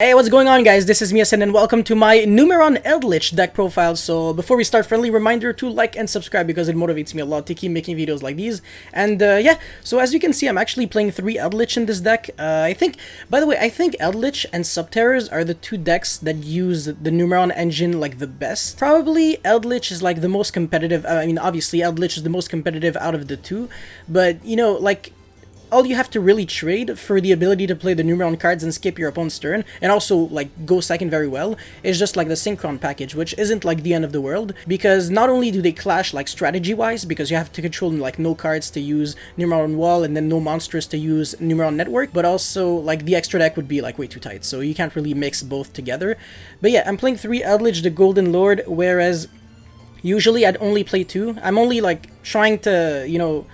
Hey, what's going on, guys? This is Miasen and welcome to my Numeron Eldlich deck profile. So before we start, friendly reminder to like and subscribe because it motivates me a lot to keep making videos like these. And yeah, so as you can see, I'm actually playing 3 Eldlich in this deck. I think Eldlich and Subterrors are the two decks that use the Numeron engine like the best. Probably Eldlich is like the most competitive. I mean, obviously Eldlich is the most competitive out of the two, but you know, like, all you have to really trade for the ability to play the Numeron cards and skip your opponent's turn, and also, like, go second very well, is just, like, the Synchron package, which isn't, like, the end of the world, because not only do they clash, like, strategy-wise, because you have to control, like, no cards to use Numeron Wall, and then no monsters to use Numeron Network, but also, like, the extra deck would be, like, way too tight, so you can't really mix both together. But yeah, I'm playing 3 Eldlich, the Golden Lord, whereas usually I'd only play 2. I'm only, like, trying to, you know,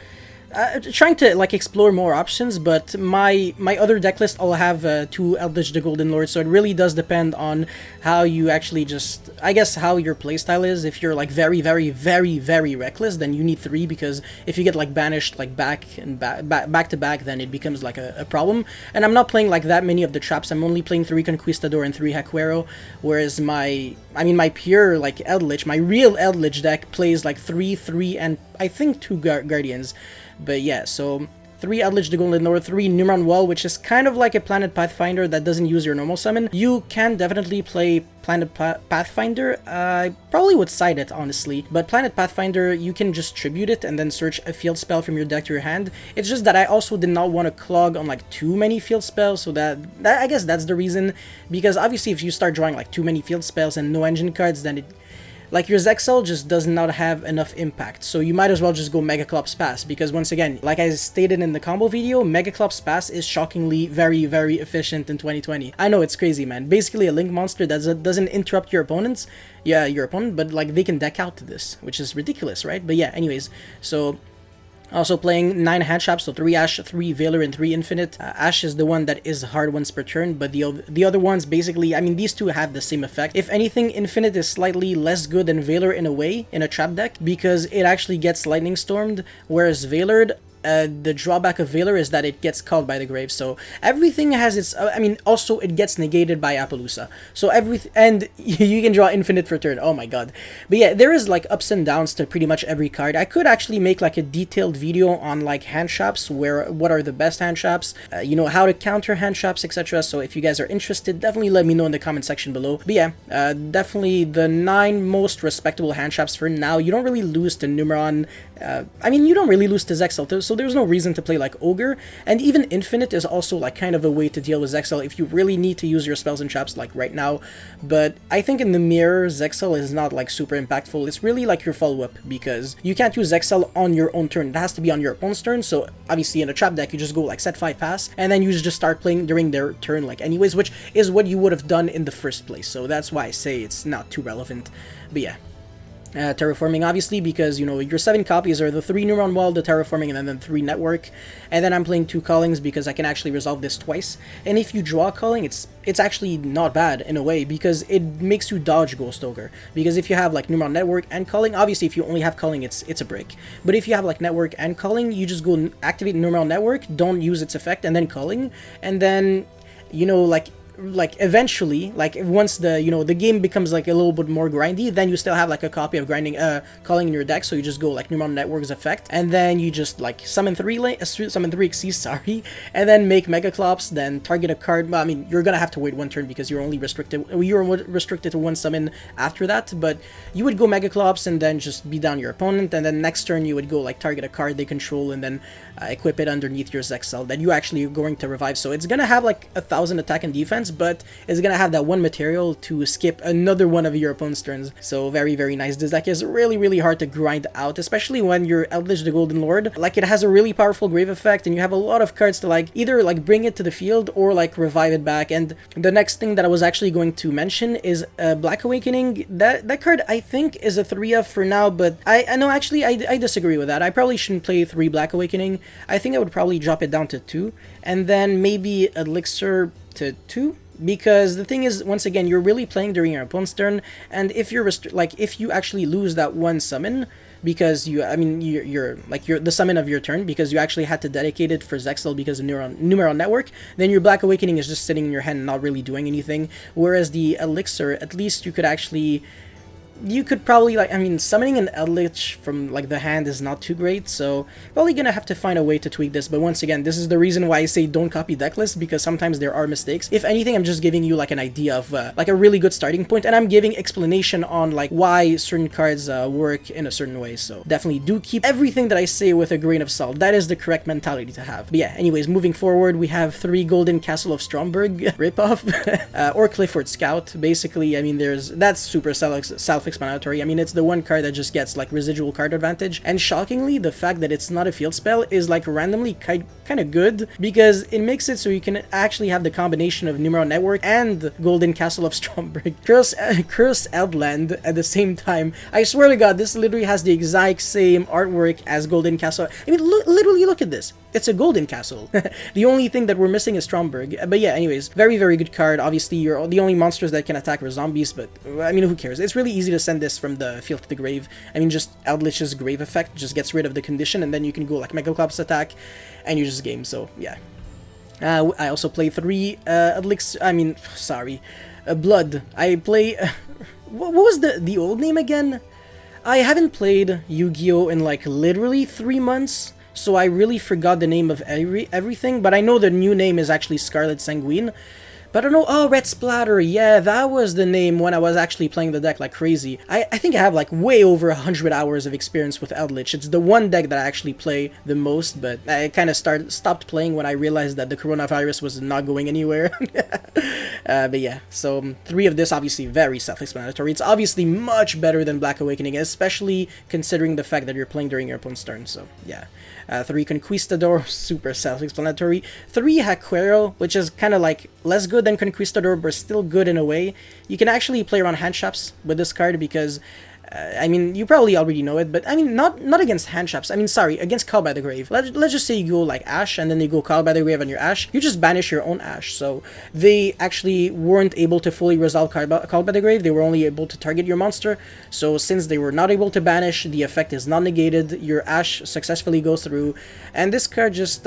like explore more options, but my other deck list I'll have 2 Eldlich the Golden Lord, so it really does depend on how you actually just, I guess, how your playstyle is. If you're like very reckless, then you need 3, because if you get like banished like back to back, then it becomes like a problem. And I'm not playing like that many of the traps. I'm only playing 3 Conquistador and 3 Backrow, whereas my pure like Eldlich, my real Eldlich deck plays like 3 and I think 2 Guardians. But yeah, so 3 Eldlich the Golden Lord, 3 Numeron Wall, which is kind of like a Planet Pathfinder that doesn't use your normal summon. You can definitely play Planet Pathfinder. I probably would side it, honestly. But Planet Pathfinder, you can just tribute it and then search a field spell from your deck to your hand. It's just that I also did not want to clog on like too many field spells, so that I guess that's the reason. Because obviously if you start drawing like too many field spells and no engine cards, then like your Zexal just does not have enough impact, so you might as well just go Megaclops Pass, because once again, like I stated in the combo video, Megaclops Pass is shockingly very efficient in 2020. I know, it's crazy, man. Basically a link monster that doesn't interrupt your opponents, but like they can deck out to this, which is ridiculous, right? But yeah, anyways, so also playing 9 hand traps, so 3 Ash, 3 Valor, and 3 Infinite. Ash is the one that is hard once per turn, but the other ones basically, I mean, these two have the same effect. If anything, Infinite is slightly less good than Valor in a way, in a trap deck, because it actually gets Lightning Stormed, whereas Valor, the drawback of Valor is that it gets called by the grave, so everything has its, I mean, also it gets negated by Appaloosa, so and you can draw Infinite for turn, oh my god. But yeah, there is like ups and downs to pretty much every card. I could actually make like a detailed video on like hand traps, what are the best hand traps, you know, how to counter hand traps, etc. So if you guys are interested, definitely let me know in the comment section below. But yeah, definitely the 9 most respectable hand traps for now. You don't really lose to Numeron, I mean, you don't really lose to Zexal, so there's no reason to play like Ogre, and even Infinite is also like kind of a way to deal with Zexal if you really need to use your spells and traps like right now. But I think in the mirror, Zexal is not like super impactful. It's really like your follow-up, because you can't use Zexal on your own turn. It has to be on your opponent's turn, so obviously in a trap deck you just go like set 5 pass, and then you just start playing during their turn like anyways, which is what you would have done in the first place, so that's why I say it's not too relevant. But yeah. Terraforming, obviously, because, you know, your 7 copies are the 3 Numeron Wall, the Terraforming, and then 3 Network. And then I'm playing 2 Callings because I can actually resolve this twice. And if you draw a Calling, it's actually not bad in a way, because it makes you dodge Ghost Ogre. Because if you have like Numeron Network and Calling, obviously if you only have Calling, it's a break. But if you have like Network and Calling, you just go activate Numeron Network, don't use its effect, and then Calling, and then, you know, like eventually, like once the, you know, the game becomes like a little bit more grindy, then you still have like a copy of grinding Calling in your deck, so you just go like Numeron Network's effect, and then you just like summon 3 Xyz, sorry, and then make Megaclops, then target a card. Well, I mean, you're gonna have to wait 1 turn because you're restricted to 1 summon after that, but you would go Megaclops and then just beat down your opponent, and then next turn you would go like target a card they control and then equip it underneath your Zexal that you actually are going to revive. So it's gonna have like 1000 attack and defense, but it's gonna have that 1 material to skip another one of your opponent's turns. So very nice. This deck is really hard to grind out, especially when you're Eldlich the Golden Lord. Like, it has a really powerful grave effect, and you have a lot of cards to like either like bring it to the field or like revive it back. And the next thing that I was actually going to mention is Black Awakening. That card I think is a 3F for now, but I know, actually I disagree with that. I probably shouldn't play 3 Black Awakening. I think I would probably drop it down to 2, and then maybe Elixir to 2, because the thing is, once again, you're really playing during your opponent's turn, and if you're if you actually lose that 1 summon, because I mean, you're like the summon of your turn, because you actually had to dedicate it for Zexal because of Numeron Network, then your Black Awakening is just sitting in your hand and not really doing anything. Whereas the Elixir, at least you could actually... You could probably, like, I mean, summoning an Eldlich from, like, the hand is not too great, so probably gonna have to find a way to tweak this. But once again, this is the reason why I say don't copy deck lists, because sometimes there are mistakes. If anything, I'm just giving you, like, an idea of, like, a really good starting point, and I'm giving explanation on, like, why certain cards work in a certain way. So definitely do keep everything that I say with a grain of salt. That is the correct mentality to have. But yeah, anyways, moving forward, we have 3 Golden Castle of Stromberg ripoff, or Clifford Scout. Basically, I mean, that's super self-explanatory. I mean, it's the one card that just gets like residual card advantage, and shockingly, the fact that it's not a field spell is like randomly kind of good, because it makes it so you can actually have the combination of Numeron Network and Golden Castle of Stromberg. Curse Eldland at the same time. I swear to God, this literally has the exact same artwork as Golden Castle. I mean, literally look at this. It's a Golden Castle. The only thing that we're missing is Stromberg. But yeah, anyways, very, very good card. Obviously, you're the only monsters that can attack are zombies, but I mean, who cares? It's really easy to send this from the field to the grave. I mean, just Eldlich's grave effect just gets rid of the condition, and then you can go like Megaclops attack, and you just game. So yeah. I also play 3 Eldlich. I mean, sorry, Blood. I play. What was the old name again? I haven't played Yu-Gi-Oh in like literally 3 months. So I really forgot the name of everything, but I know the new name is actually Scarlet Sanguine. But I don't know. Oh, Red Splatter. Yeah, that was the name when I was actually playing the deck like crazy. I think I have like way over 100 hours of experience with Eldlich. It's the one deck that I actually play the most, but I kind of stopped playing when I realized that the coronavirus was not going anywhere. But yeah, so 3 of this, obviously very self-explanatory. It's obviously much better than Black Awakening, especially considering the fact that you're playing during your opponent's turn. So yeah. 3 Conquistador, super self-explanatory. 3 Haquero, which is kind of like less good than Conquistador, but still good in a way. You can actually play around hand traps with this card because, I mean, you probably already know it, but I mean, not against hand traps. I mean, sorry, against Call by the Grave. Let's just say you go like Ash, and then you go Call by the Grave on your Ash. You just banish your own Ash. So they actually weren't able to fully resolve Call by the Grave. They were only able to target your monster. So since they were not able to banish, the effect is not negated. Your Ash successfully goes through, and this card just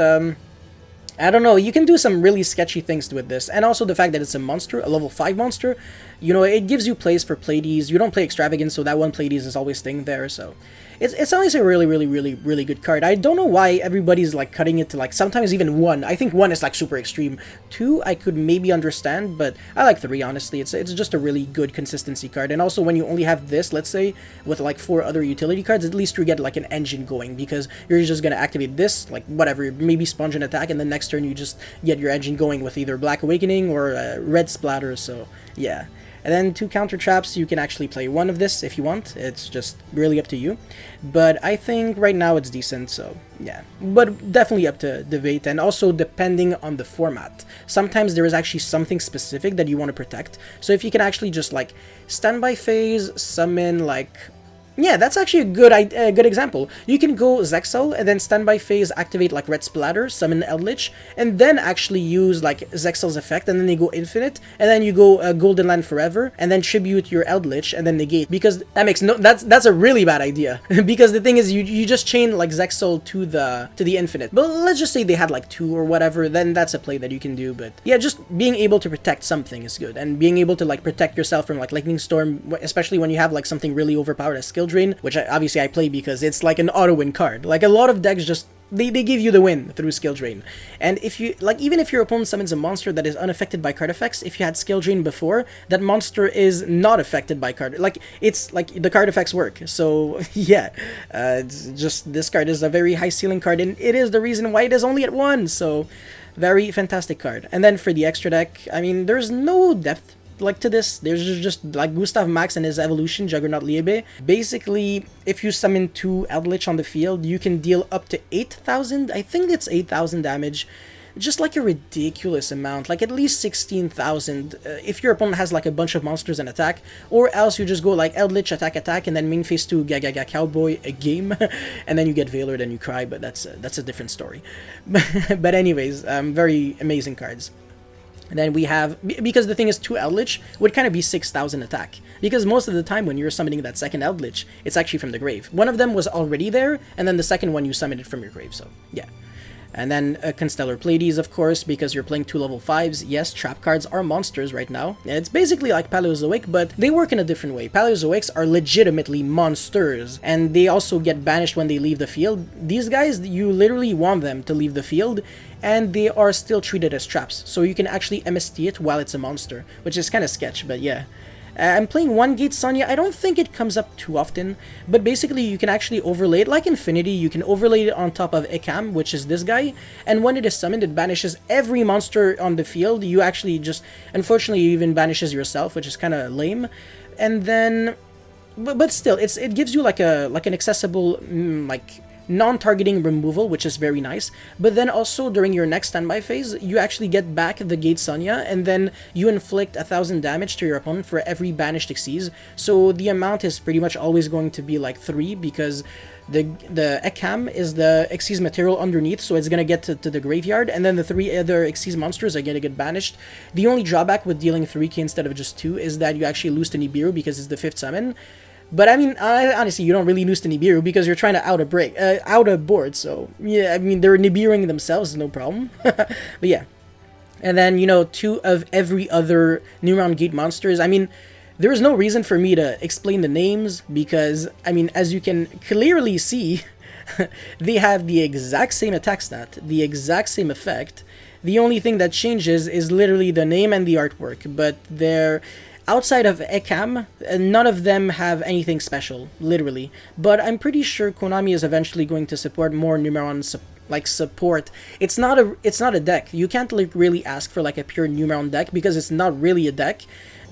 I don't know, you can do some really sketchy things with this, and also the fact that it's a monster, a level 5 monster, you know, it gives you plays for Pleiades. You don't play Extravagance, so that one Pleiades is always staying there, so it's honestly a really good card. I don't know why everybody's like cutting it to like sometimes even 1. I think 1 is like super extreme. 2 I could maybe understand, but I like 3 honestly. It's just a really good consistency card. And also when you only have this, let's say, with like 4 other utility cards, at least you get like an engine going, because you're just gonna activate this, like whatever, maybe Sponge and attack, and then next turn you just get your engine going with either Black Awakening or Red Splatter. So yeah. And then 2 counter traps, you can actually play 1 of this if you want. It's just really up to you. But I think right now it's decent, so yeah. But definitely up to debate, and also depending on the format. Sometimes there is actually something specific that you want to protect. So if you can actually just like standby phase, summon like... Yeah, that's actually a good example. You can go Zexal, and then standby phase, activate like Red Splatter, summon Eldlich, and then actually use like Zexal's effect, and then you go Infinite, and then you go Golden Land Forever, and then tribute your Eldlich, and then negate. Because that makes no... That's a really bad idea. Because the thing is, you just chain like Zexal to the Infinite. But let's just say they had like 2 or whatever, then that's a play that you can do. But yeah, just being able to protect something is good, and being able to like protect yourself from like Lightning Storm, especially when you have like something really overpowered as Skill Drain, which obviously I play because it's like an auto-win card. Like a lot of decks just... They give you the win through Skill Drain. And if you... Like, even if your opponent summons a monster that is unaffected by card effects, if you had Skill Drain before, that monster is not affected by card... Like, it's like the card effects work. So, yeah. It's just... This card is a very high ceiling card, and it is the reason why it is only at 1. So, very fantastic card. And then for the extra deck, I mean, there's no depth like to this. There's just like Gustav Max and his evolution, Juggernaut Liebe. Basically, if you summon 2 Eldlich on the field, you can deal up to 8,000. I think it's 8,000 damage. Just like a ridiculous amount, like at least 16,000 if your opponent has like a bunch of monsters and attack, or else you just go like Eldlich, attack, and then main phase 2, Gaga Cowboy, a game, and then you get Veilored and you cry, but that's a different story. But anyways, very amazing cards. And then we have, because the thing is 2 Eldlich would kind of be 6,000 attack. Because most of the time when you're summoning that second Eldlich, it's actually from the grave. One of them was already there, and then the second one you summoned it from your grave, so yeah. And then Constellar Pleiades, of course, because you're playing 2 level 5s. Yes, trap cards are monsters right now. It's basically like Paleozoic, but they work in a different way. Paleozoics are legitimately monsters, and they also get banished when they leave the field. These guys, you literally want them to leave the field, and they are still treated as traps. So you can actually MST it while it's a monster, which is kind of sketch, but yeah. I'm playing 1 Gate Sonya. I don't think it comes up too often, but basically you can actually overlay it, like Infinity, you can overlay it on top of Ekam, which is this guy, and when it is summoned, it banishes every monster on the field. You actually just, unfortunately, you even banishes yourself, which is kind of lame, and then, but still, it gives you like an accessible, like, non-targeting removal, which is very nice. But then also during your next standby phase, you actually get back the Gate Sonya, and then you inflict 1,000 damage to your opponent for every banished Xyz. So the amount is pretty much always going to be like 3, because the Ekam is the Xyz material underneath, so it's gonna get to the graveyard, and then the 3 other Xyz monsters are gonna get banished. The only drawback with dealing 3k instead of just 2 is that you actually lose to Nibiru because it's the 5th summon. But I mean, honestly, you don't really lose to Nibiru because you're trying to out a board. So yeah, I mean, they're Nibiruing themselves, no problem. But yeah, and then, you know, 2 of every other Numeron Gate monsters. I mean, there is no reason for me to explain the names because, I mean, as you can clearly see, they have the exact same attack stat, the exact same effect. The only thing that changes is literally the name and the artwork, but they're outside of Ekam, none of them have anything special, literally. But I'm pretty sure Konami is eventually going to support more Numeron support. It's not a deck. You can't like really ask for like a pure Numeron deck because it's not really a deck.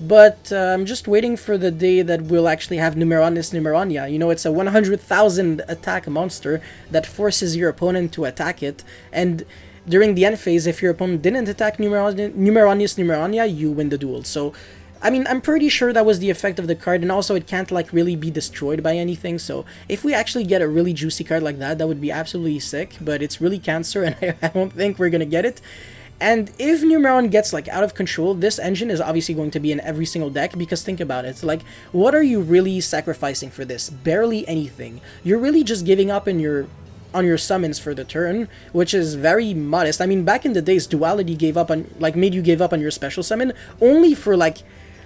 But I'm just waiting for the day that we'll actually have Numeronis Numeronia. You know, it's a 100,000 attack monster that forces your opponent to attack it, and during the end phase, if your opponent didn't attack Numeronis Numeronia, you win the duel. So I mean, I'm pretty sure that was the effect of the card, and also it can't like really be destroyed by anything, so if we actually get a really juicy card like that, that would be absolutely sick, but it's really Cancer, and I don't think we're gonna get it. And if Numeron gets like out of control, this engine is obviously going to be in every single deck, because think about it, like, what are you really sacrificing for this? Barely anything. You're really just giving up on your summons for the turn, which is very modest. I mean, back in the days, Duality gave up on, like, made you give up on your special summon only for like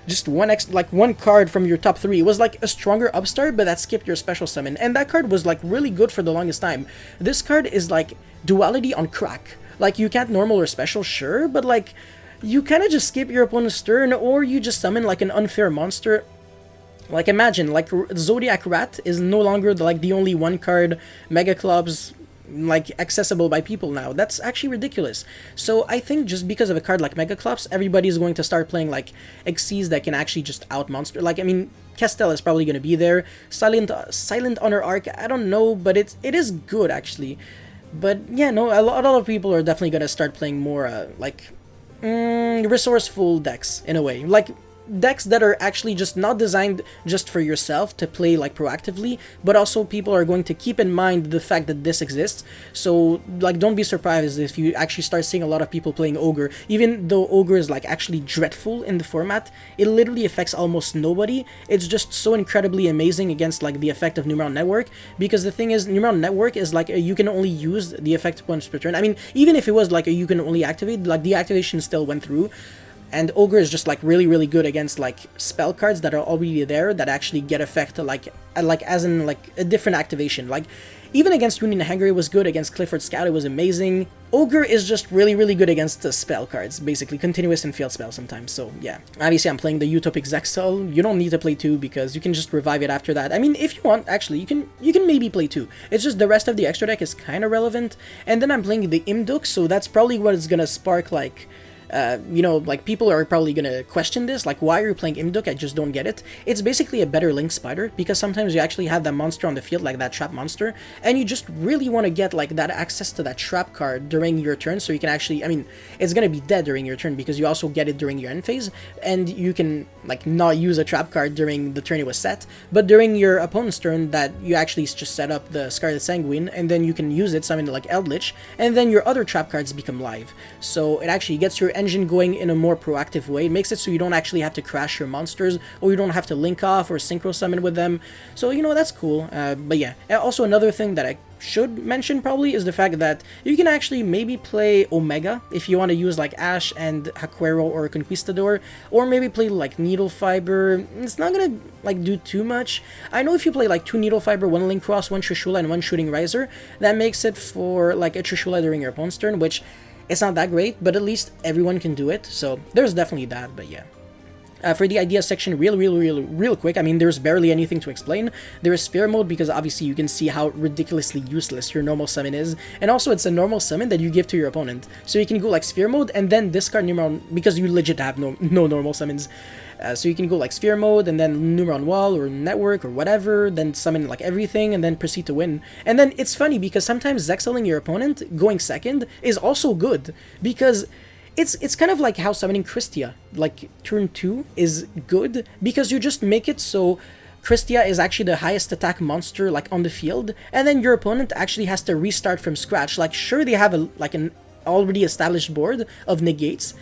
just one card from your top 3. It was like a stronger upstart, but that skipped your special summon, and that card was like really good for the longest time. This card is like Duality on crack. Like, you can't normal or special, sure, but like, you kind of just skip your opponent's turn, or you just summon like an unfair monster. Like, imagine, like, Zodiac Rat is no longer the only 1 card Mega Clubs like accessible by people now. That's actually ridiculous. So I think just because of a card like Megaclops, everybody's going to start playing like Xyz that can actually just out monster. Like, I mean, Kestel is probably going to be there. Silent Honor Arc, I don't know, but it is good actually. But yeah, no, a lot of people are definitely going to start playing more resourceful decks in a way. Like, decks that are actually just not designed just for yourself to play like proactively, but also people are going to keep in mind the fact that this exists. So like, don't be surprised if you actually start seeing a lot of people playing Ogre. Even though Ogre is like actually dreadful in the format, it literally affects almost nobody. It's just so incredibly amazing against like the effect of Numeron Network, because the thing is, Numeron Network is like you can only use the effect once per turn. I mean, even if it was like you can only activate, like the activation still went through. And Ogre is just like really good against like spell cards that are already there that actually get effect like as in like a different activation. Like, even against Union Hanger it was good, against Clifford Scout it was amazing. Ogre is just really good against the spell cards, basically continuous and field spell sometimes. So yeah, obviously I'm playing the Utopic Zexal. You don't need to play 2 because you can just revive it after that. I mean, if you want, actually you can maybe play 2. It's just the rest of the extra deck is kind of relevant. And then I'm playing the Imduk, so that's probably what is gonna spark like you know, like, people are probably gonna question this, like, why are you playing Imduk? I just don't get it. It's basically a better Link Spider, because sometimes you actually have that monster on the field, like that trap monster, and you just really want to get, like, that access to that trap card during your turn, so you can actually, I mean, it's gonna be dead during your turn, because you also get it during your end phase, and you can, like, not use a trap card during the turn it was set, but during your opponent's turn, that you actually just set up the Scarlet Sanguine, and then you can use it, summon like Eldlich, and then your other trap cards become live. So it actually gets your engine going in a more proactive way. It makes it so you don't actually have to crash your monsters, or you don't have to link off or synchro summon with them. So, you know, that's cool. But yeah, also another thing that I should mention probably is the fact that you can actually maybe play Omega if you want to use like Ash and Hakuero or Conquistador, or maybe play like Needle Fiber. It's not gonna like do too much. I know if you play like 2 Needle Fiber, 1 Link Cross, 1 Trishula, and 1 Shooting Riser, that makes it for like a Trishula during your opponent's turn, which it's not that great, but at least everyone can do it, so there's definitely that. But yeah. For the idea section, real quick, I mean, there's barely anything to explain. There is Sphere Mode, because obviously you can see how ridiculously useless your normal summon is, and also it's a normal summon that you give to your opponent. So you can go like Sphere Mode, and then discard Numeron, because you legit have no normal summons. So you can go like Sphere Mode, and then Numeron Wall, or Network, or whatever, then summon like everything, and then proceed to win. And then it's funny, because sometimes Zexaling your opponent, going second, is also good, because it's kind of like how summoning Christia, like turn 2, is good, because you just make it so Christia is actually the highest attack monster like on the field, and then your opponent actually has to restart from scratch. Like, sure, they have an already established board of negates,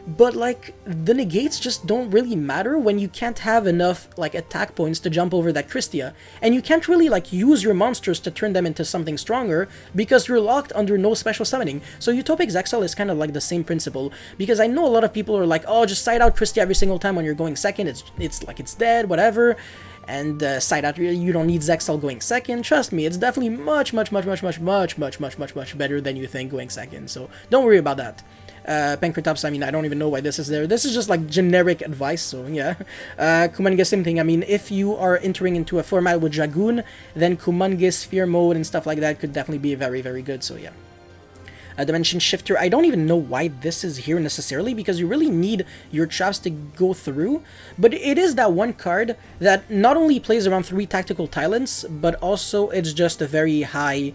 but like the negates just don't really matter when you can't have enough like attack points to jump over that Christia, and you can't really like use your monsters to turn them into something stronger because you're locked under no special summoning. So Utopic Zexal is kind of like the same principle, because I know a lot of people are like, oh, just side out Christia every single time when you're going second, it's like it's dead, whatever, and side out, you don't need Zexal going second. Trust me, it's definitely much better than you think going second, so don't worry about that. Pankratops, I mean, I don't even know why this is there. This is just like generic advice, so yeah. Kumangis, same thing. I mean, if you are entering into a format with Dragoon, then Kumangis, Sphere Mode, and stuff like that could definitely be very good, so yeah. Dimension Shifter, I don't even know why this is here necessarily, because you really need your traps to go through, but it is that one card that not only plays around 3 tactical talents, but also it's just a very high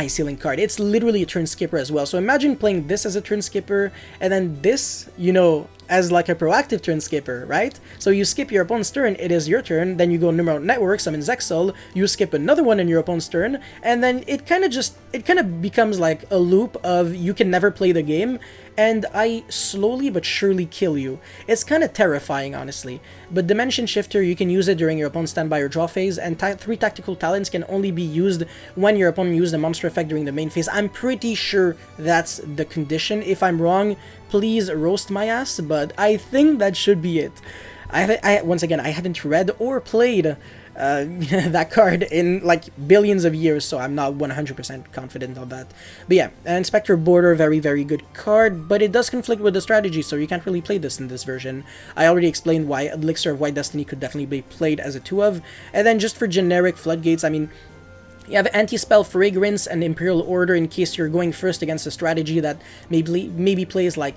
ceiling card. It's literally a turn skipper as well. So imagine playing this as a turn skipper, and then this, you know, as like a proactive turn skipper, right? So you skip your opponent's turn, it is your turn, then you go Numeron Network, summon Zexal, you skip another one in your opponent's turn, and then it kind of becomes like a loop of you can never play the game, and I slowly but surely kill you. It's kind of terrifying, honestly. But Dimension Shifter, you can use it during your opponent's standby or draw phase, and 3 tactical talents can only be used when your opponent used a monster effect during the main phase. I'm pretty sure that's the condition. If I'm wrong, please roast my ass, but I think that should be it. Once again, I haven't read or played that card in like billions of years, so I'm not 100% confident on that. But yeah, Inspector Border, very good card, but it does conflict with the strategy, so you can't really play this in this version. I already explained why Elixir of White Destiny could definitely be played as a 2 of. And then just for generic Floodgates, I mean, you have Anti-Spell, Fragrance, and Imperial Order in case you're going first against a strategy that maybe plays like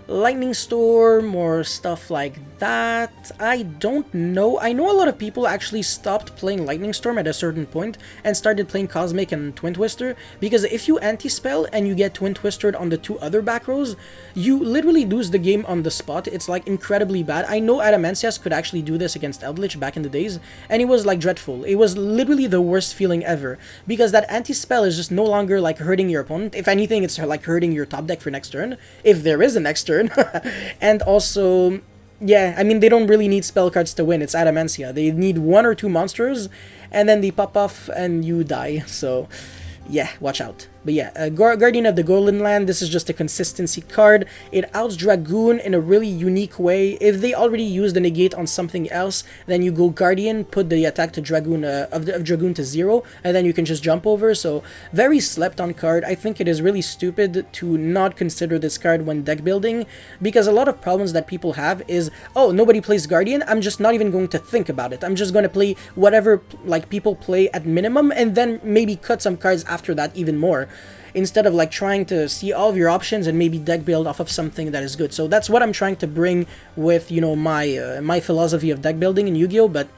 Lightning Storm or stuff like that. I don't know. I know a lot of people actually stopped playing Lightning Storm at a certain point and started playing Cosmic and Twin Twister, because if you anti-spell and you get Twin Twistered on the 2 other back rows, you literally lose the game on the spot. It's like incredibly bad. I know Adamantias could actually do this against Eldlich back in the days, and it was like dreadful. It was literally the worst feeling ever, because that anti-spell is just no longer like hurting your opponent. If anything, it's like hurting your top deck for next turn, if there is a next turn. And also, yeah, I mean, they don't really need spell cards to win. It's Adamantia. They need 1 or 2 monsters, and then they pop off and you die. So yeah, watch out. But yeah, Guardian of the Golden Land, this is just a consistency card. It outs Dragoon in a really unique way. If they already used the negate on something else, then you go Guardian, put the attack to Dragoon of Dragoon to 0, and then you can just jump over. So very slept on card. I think it is really stupid to not consider this card when deck building, because a lot of problems that people have is, oh, nobody plays Guardian, I'm just not even going to think about it. I'm just going to play whatever like people play at minimum, and then maybe cut some cards after that even more, instead of like trying to see all of your options and maybe deck build off of something that is good. So that's what I'm trying to bring with, you know, my philosophy of deck building in Yu-Gi-Oh, but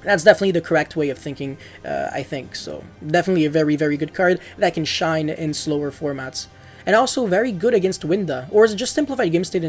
that's definitely the correct way of thinking, I think. So definitely a very good card that can shine in slower formats. and also very good against Winda, or just simplified game state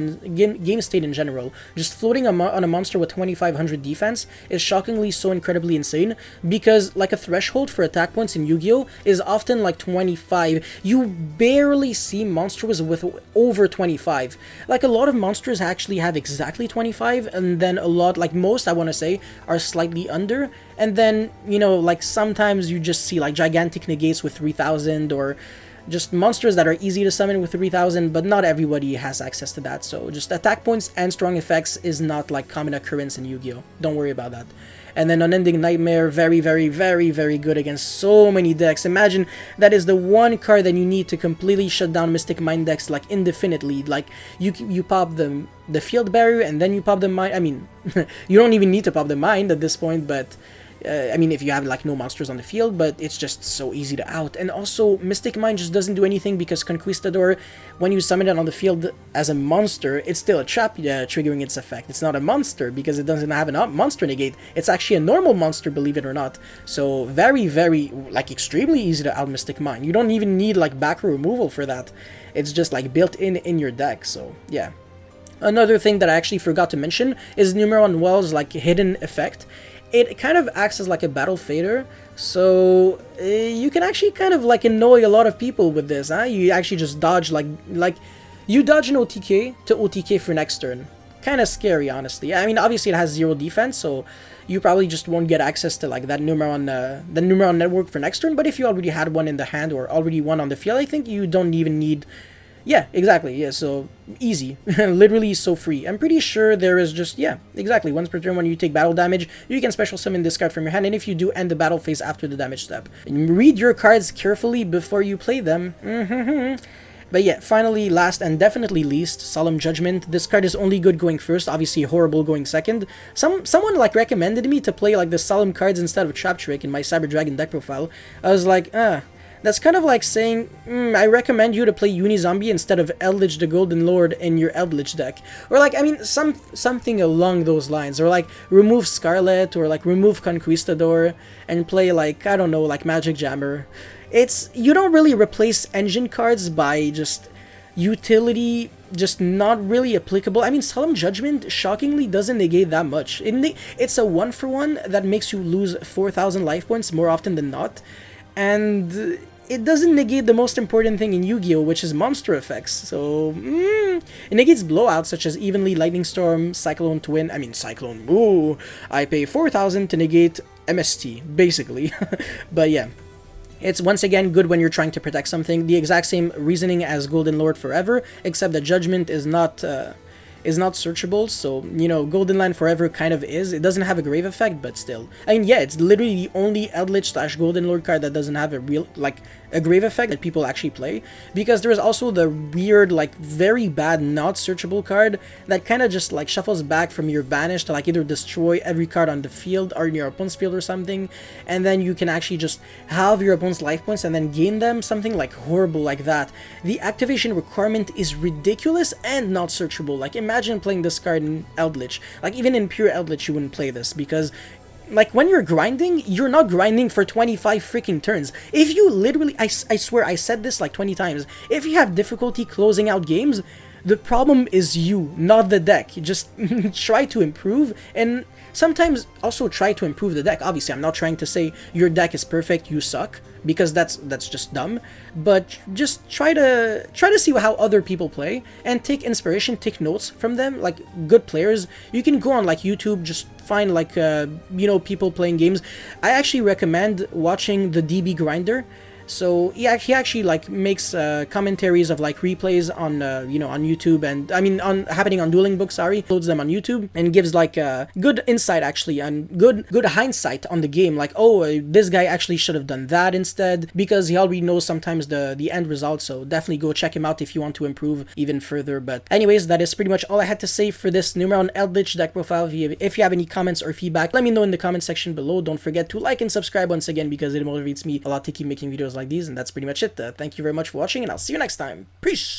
in general. Just floating on a monster with 2500 defense is shockingly so incredibly insane, because like a threshold for attack points in Yu-Gi-Oh is often like 25. You barely see monsters with over 25. Like a lot of monsters actually have exactly 25, and then a lot, like most I want to say, are slightly under, and then, you know, like sometimes you just see like gigantic negates with 3000, or just monsters that are easy to summon with 3000, but not everybody has access to that. So just attack points and strong effects is not like common occurrence in Yu-Gi-Oh! Don't worry about that. And then Unending Nightmare, very, very, very, very good against so many decks. Imagine that is the one card that you need to completely shut down Mystic Mind decks like indefinitely. Like you pop the Field Barrier and then you pop the Mind. I mean, you don't even need to pop the Mind at this point, but I mean, if you have like no monsters on the field, but it's just so easy to out. And also, Mystic Mind just doesn't do anything because Conquistador, when you summon it on the field as a monster, it's still a trap triggering its effect. It's not a monster because it doesn't have a monster negate. It's actually a normal monster, believe it or not. So very, very, like extremely easy to out Mystic Mind. You don't even need like Backrow removal for that. It's just like built in your deck, so yeah. Another thing that I actually forgot to mention is Numeron Well's like hidden effect. It kind of acts as like a battle fader, so you can actually kind of like annoy a lot of people with this, huh? You actually just dodge like you dodge an OTK to OTK for next turn. Kind of scary, honestly. I mean, obviously it has 0 defense, so you probably just won't get access to like that Numeron network for next turn, but if you already had one in the hand or already one on the field, I think you don't even need... Yeah, exactly, yeah, so easy. Literally so free. I'm pretty sure there is just, yeah, exactly. Once per turn when you take battle damage, you can special summon this card from your hand, and if you do, end the battle phase after the damage step. And read your cards carefully before you play them. But yeah, finally, last and definitely least, Solemn Judgment. This card is only good going first, obviously horrible going second. Someone like recommended me to play like the Solemn cards instead of Trap Trick in my Cyber Dragon deck profile. I was like, that's kind of like saying, I recommend you to play Unizombie instead of Eldlich the Golden Lord in your Eldlich deck. Or like, I mean, something along those lines. Or like, remove Scarlet, or like, remove Conquistador, and play like, I don't know, like Magic Jammer. You don't really replace engine cards by just utility, just not really applicable. I mean, Solemn Judgment shockingly doesn't negate that much. It's a 1-for-1 that makes you lose 4,000 life points more often than not. And it doesn't negate the most important thing in Yu-Gi-Oh!, which is monster effects. So, it negates blowouts such as Evenly, Lightning Storm, Cyclone Twin. I mean, Cyclone, ooh, I pay 4,000 to negate MST, basically. But yeah, it's once again good when you're trying to protect something. The exact same reasoning as Golden Lord Forever, except that Judgment is not searchable, so, you know, Golden Land Forever kind of is. It doesn't have a grave effect, but still. I mean, yeah, it's literally the only Eldlich / Golden Lord card that doesn't have a real, like, a grave effect that people actually play, because there is also the weird, like, very bad not searchable card that kind of just like shuffles back from your banish to like either destroy every card on the field or in your opponent's field or something, and then you can actually just halve your opponent's life points and then gain them, something like horrible like that. The activation requirement is ridiculous and not searchable. Like, imagine playing this card in Eldlich. Like, even in pure Eldlich you wouldn't play this, because like, when you're grinding, you're not grinding for 25 freaking turns. If you literally, I swear, I said this like 20 times, if you have difficulty closing out games, the problem is you, not the deck. You just try to improve, and sometimes also try to improve the deck. Obviously, I'm not trying to say your deck is perfect, you suck, because that's just dumb, but just try to see how other people play and take inspiration, take notes from them, like good players. You can go on like YouTube, just find like you know, people playing games. I actually recommend watching the DB Grinder. So he actually like makes commentaries of like replays on you know, on YouTube, and I mean on happening on Dueling Book, sorry, loads them on YouTube, and gives like good insight actually, and good hindsight on the game, like, oh, this guy actually should have done that instead, because he already knows sometimes the end result. So definitely go check him out if you want to improve even further. But anyways, that is pretty much all I had to say for this Numeron Eldlich deck profile. If you have any comments or feedback, let me know in the comment section below. Don't forget to like and subscribe once again, because it motivates me a lot to keep making videos like these. And that's pretty much it. Thank you very much for watching, and I'll see you next time. Peace!